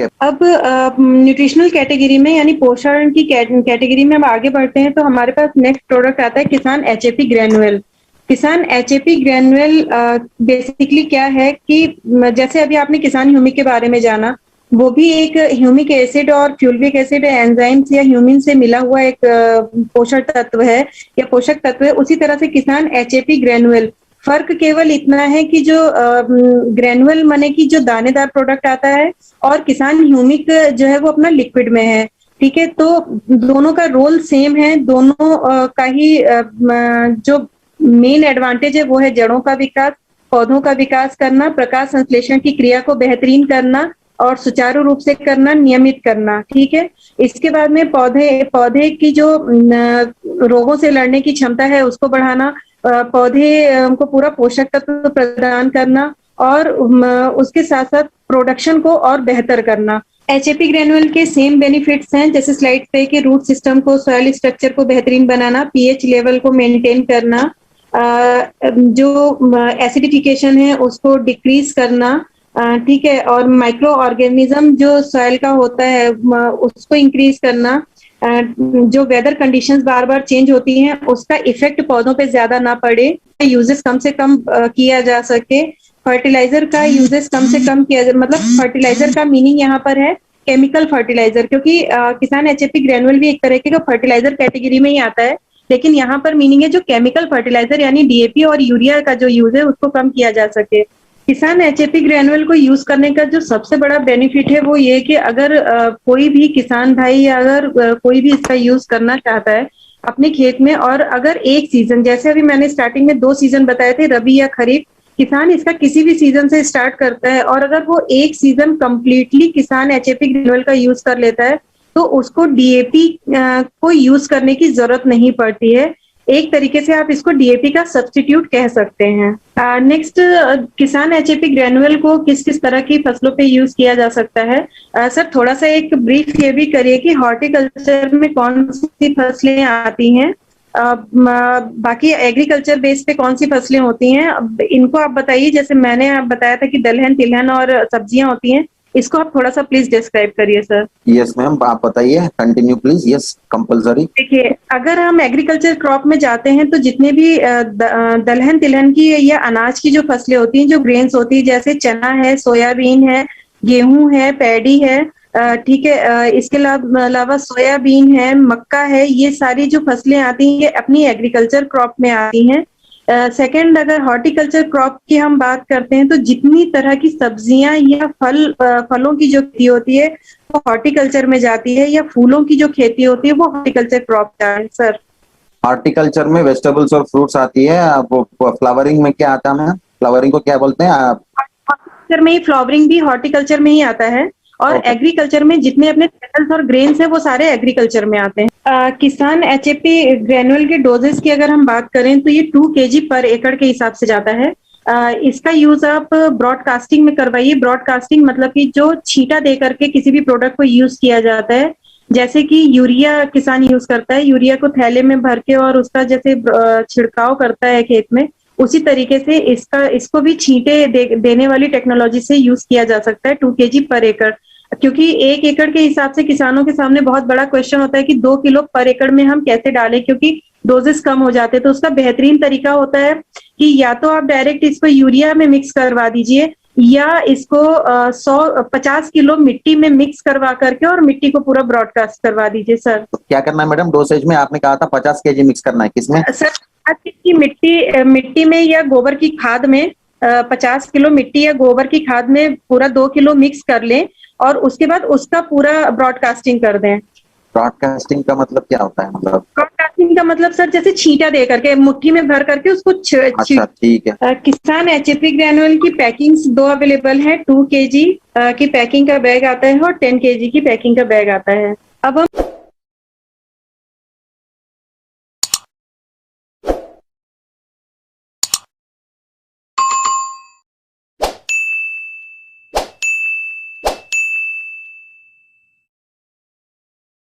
अब nutritional category में यानी पोषण की कैटेगरी में हम आगे बढ़ते हैं तो हमारे पास नेक्स्ट प्रोडक्ट आता है किसान एचएपी ग्रैनुअल। किसान एचएपी ग्रैनुअल बेसिकली क्या है कि जैसे अभी आपने किसान ह्यूमिक के बारे में जाना, वो भी एक ह्यूमिक एसिड और फ्यूल्विक एसिड एंजाइम्स या ह्यूमिन से मिला हुआ एक पोषण तत्व है या पोषक तत्व है। उसी तरह से किसान एचएपी ग्रैनुअल, फर्क केवल इतना है कि जो ग्रैनुअल माने कि जो दानेदार प्रोडक्ट आता है और किसान ह्यूमिक जो है वो अपना लिक्विड में है। ठीक है, तो दोनों का रोल सेम है। दोनों का ही जो मेन एडवांटेज है वो है जड़ों का विकास, पौधों का विकास करना, प्रकाश संश्लेषण की क्रिया को बेहतरीन करना और सुचारू रूप से करना, नियमित करना। ठीक है, इसके बाद में पौधे की जो रोगों से लड़ने की क्षमता है उसको बढ़ाना, पौधे को पूरा पोषक तत्व प्रदान करना और उसके साथ साथ प्रोडक्शन को और बेहतर करना। एचएपी ग्रैनुअल के सेम बेनिफिट्स हैं जैसे स्लाइड पे कि रूट सिस्टम को, सॉइल स्ट्रक्चर को बेहतरीन बनाना, पीएच लेवल को मेंटेन करना, जो एसिडिफिकेशन है उसको डिक्रीज करना, ठीक है, और माइक्रो ऑर्गेनिज्म जो सॉइल का होता है उसको इंक्रीज करना, जो वेदर कंडीशंस बार बार चेंज होती हैं उसका इफेक्ट पौधों पे ज्यादा ना पड़े, यूजेस कम से कम किया जा सके, फर्टिलाइजर का यूजेस कम से कम किया जाए। मतलब फर्टिलाइजर का मीनिंग यहाँ पर है केमिकल फर्टिलाइजर, क्योंकि किसान एचएपी ग्रैनुअल भी एक तरह का फर्टिलाइजर कैटेगरी में ही आता है, लेकिन यहाँ पर मीनिंग है जो केमिकल फर्टिलाइजर यानी डीएपी और यूरिया का जो यूज है उसको कम किया जा सके। किसान एचएपी ग्रैनुअल को यूज करने का जो सबसे बड़ा बेनिफिट है वो ये कि अगर कोई भी किसान भाई या अगर कोई भी इसका यूज करना चाहता है अपने खेत में, और अगर एक सीजन, जैसे अभी मैंने स्टार्टिंग में 2 सीजन बताए थे, रबी या खरीफ, किसान इसका किसी भी सीजन से स्टार्ट करता है और अगर वो एक सीजन कंप्लीटली किसान एचएपी ग्रैनुअल का यूज कर लेता है तो उसको डीएपी को यूज करने की जरूरत नहीं पड़ती है। एक तरीके से आप इसको डीएपी का सब्स्टिट्यूट कह सकते हैं। नेक्स्ट, किसान एचएपी ग्रैनुअल को किस किस तरह की फसलों पे यूज किया जा सकता है? सर थोड़ा सा एक ब्रीफ ये भी करिए कि हॉर्टिकल्चर में कौन सी फसलें आती हैं, बाकी एग्रीकल्चर बेस पे कौन सी फसलें होती हैं, इनको आप बताइए। जैसे मैंने आप बताया था कि दलहन तिलहन और सब्जियां होती हैं, इसको आप थोड़ा सा प्लीज डिस्क्राइब करिए सर। यस मैम, आप बताइए, कंटिन्यू प्लीज। Yes, compulsory. देखिए, अगर हम एग्रीकल्चर क्रॉप में जाते हैं तो जितने भी दलहन तिलहन की या अनाज की जो फसलें होती हैं, जो ग्रेन्स होती है, जैसे चना है, सोयाबीन है, गेहूं है, पैडी है, ठीक है, इसके अलावा सोयाबीन है, मक्का है, ये सारी जो फसलें आती हैं ये अपनी एग्रीकल्चर क्रॉप में आती हैं। सेकंड, अगर हॉर्टिकल्चर क्रॉप की हम बात करते हैं तो जितनी तरह की सब्जियां या फलों की जो खेती होती है वो हॉर्टिकल्चर में जाती है, या फूलों की जो खेती होती है वो हॉर्टिकल्चर क्रॉप का है सर। हॉर्टिकल्चर में वेजिटेबल्स और फ्रूट्स आती है। वो फ्लावरिंग में क्या आता है मैम? फ्लावरिंग को क्या बोलते हैं आप? हॉर्टिकल्चर में ही फ्लावरिंग भी हॉर्टिकल्चर में ही आता है, और एग्रीकल्चर में जितने अपने पेटल्स और ग्रेन्स है वो सारे एग्रीकल्चर में आते हैं। किसान एचएपी ग्रैनुअल के डोजेस की अगर हम बात करें तो ये 2 kg पर एकड़ के हिसाब से जाता है। इसका यूज आप ब्रॉडकास्टिंग में करवाइए। ब्रॉडकास्टिंग मतलब कि जो छींटा दे करके किसी भी प्रोडक्ट को यूज किया जाता है, जैसे कि यूरिया किसान यूज करता है, यूरिया को थैले में भर के और उसका जैसे छिड़काव करता है खेत में, उसी तरीके से इसको भी छींटे देने वाली टेक्नोलॉजी से यूज किया जा सकता है 2 kg पर एकड़। क्योंकि 1 एकड़ के हिसाब से किसानों के सामने बहुत बड़ा क्वेश्चन होता है कि 2 किलो पर एकड़ में हम कैसे डालें, क्योंकि डोजेस कम हो जाते हैं। तो उसका बेहतरीन तरीका होता है कि या तो आप डायरेक्ट इसको यूरिया में मिक्स करवा दीजिए, या इसको 150 किलो मिट्टी में मिक्स करवा करके और मिट्टी को पूरा ब्रॉडकास्ट करवा दीजिए सर। तो क्या करना है मैडम डोसेज में? आपने कहा था 50 kg मिक्स करना है, किसमें सर? मिट्टी में या गोबर की खाद में 50 किलो मिट्टी या गोबर की खाद में पूरा 2 किलो मिक्स कर लें और उसके बाद उसका पूरा ब्रॉडकास्टिंग कर दें। ब्रॉडकास्टिंग का मतलब क्या होता है? मतलब ब्रॉडकास्टिंग का मतलब सर जैसे छींटा दे करके मुट्ठी में भर करके उसको अच्छा, ठीक है। किसान एचएपी ग्रैनुअल की पैकिंग्स 2 अवेलेबल है। 2 kg की पैकिंग का बैग आता है और 10 kg की पैकिंग का बैग आता है। अब हम